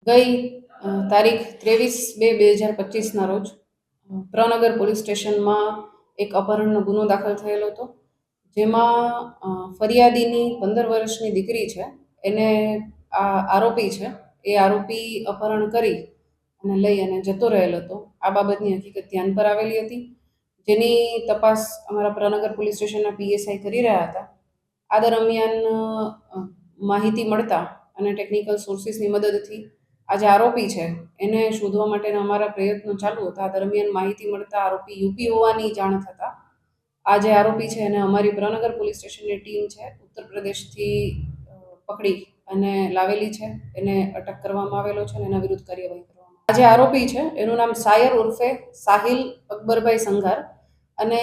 ગઈ તારીખ 23/2/2025ના રોજ પ્રનગર પોલીસ સ્ટેશનમાં એક અપહરણનો ગુનો દાખલ થયેલો હતો, જેમાં ફરિયાદીની 15 વર્ષની દીકરી છે, એને આ આરોપી છે એ આરોપી અપહરણ કરી અને લઈ અને જતો રહેલો હતો. આ બાબતની હકીકત ધ્યાન પર આવેલી હતી, જેની તપાસ અમારા પ્રનગર પોલીસ સ્ટેશનના પીએસઆઈ કરી રહ્યા હતા. આ દરમિયાન માહિતી મળતા અને ટેકનિકલ સોર્સિસની મદદથી આ જે આરોપી છે એને શોધવા માટેના અમારા પ્રયત્નો ચાલુ હતા. આ દરમિયાન માહિતી મળતા આરોપી યુપી હોવાની જાણ થતાં આ જે આરોપી છે એને અમારી પ્રનગર પોલીસ સ્ટેશનની ટીમ છે ઉત્તર પ્રદેશથી પકડી અને લાવેલી છે. એને અટક કરવામાં આવેલો છે અને એના વિરુદ્ધ કાર્યવાહી કરવામાં. આ જે આરોપી છે એનું નામ સાયર ઉર્ફે સાહિલ અકબરભાઈ સંઘાર, અને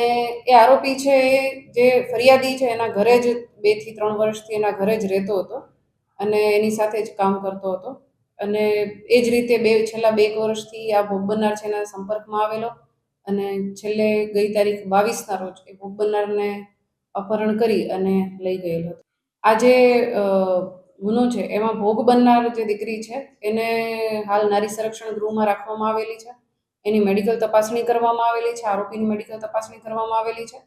એ આરોપી છે એ જે ફરિયાદી છે એના ઘરે જ 2 થી 3 વર્ષથી એના ઘરે જ રહેતો હતો અને એની સાથે જ કામ કરતો હતો. અને એ જ રીતે છેલ્લા 2 વર્ષથી આ ભોગ બનનાર છે એના સંપર્કમાં આવેલો અને છેલ્લે ગઈ તારીખ 22ના રોજ એ ભોગ બનનારને અપહરણ કરી અને લઈ ગયેલો હતો. આ જે ગુનો છે એમાં ભોગ બનનાર જે દીકરી છે એને હાલ નારી સંરક્ષણ ગૃહમાં રાખવામાં આવેલી છે. એની મેડિકલ તપાસણી કરવામાં આવેલી છે, આરોપીની મેડિકલ તપાસણી કરવામાં આવેલી છે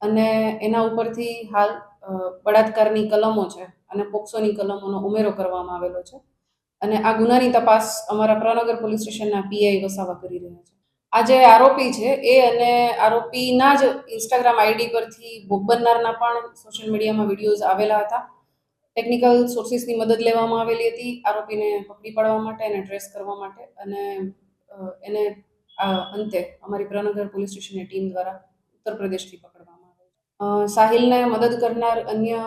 અને એના ઉપરથી હાલ બળાત્કારની કલમો છે અને પોક્સોની કલમોનો ઉમેરો કરવામાં આવેલો છે. અને આ ગુનાની તપાસ અમારા પ્રનગર પોલીસ સ્ટેશનના પીઆઈ વસાવા કરી રહ્યા છે. આ જે આરોપી છે એ અને આરોપીના જ ઇન્સ્ટાગ્રામ આઈડી પરથી ભોગ બનનારના પણ સોશિયલ મીડિયામાં વિડીયોઝ આવેલા હતા. ટેકનિકલ સોર્સિસની મદદ લેવામાં આવેલી હતી આરોપીને પકડી પાડવા માટે અને ટ્રેસ કરવા માટે, અને એને અંતે અમારી પ્રનગર પોલીસ સ્ટેશનની ટીમ દ્વારા ઉત્તર પ્રદેશથી પકડવામાં આવે. સાહિલને મદદ કરનાર અન્ય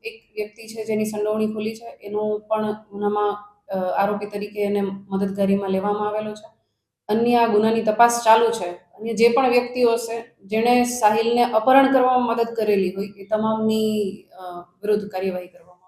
એક વ્યક્તિ છે જેની સંડોવણી ખુલી છે, એનું પણ ગુનામાં આરોપી તરીકે એને મદદગારીમાં લેવામાં આવેલો છે. અન્ય આ ગુનાની તપાસ ચાલુ છે અને જે પણ વ્યક્તિઓ છે જેણે સાહિલને અપહરણ કરવામાં મદદ કરેલી હોય એ તમામની વિરુદ્ધ કાર્યવાહી કરવામાં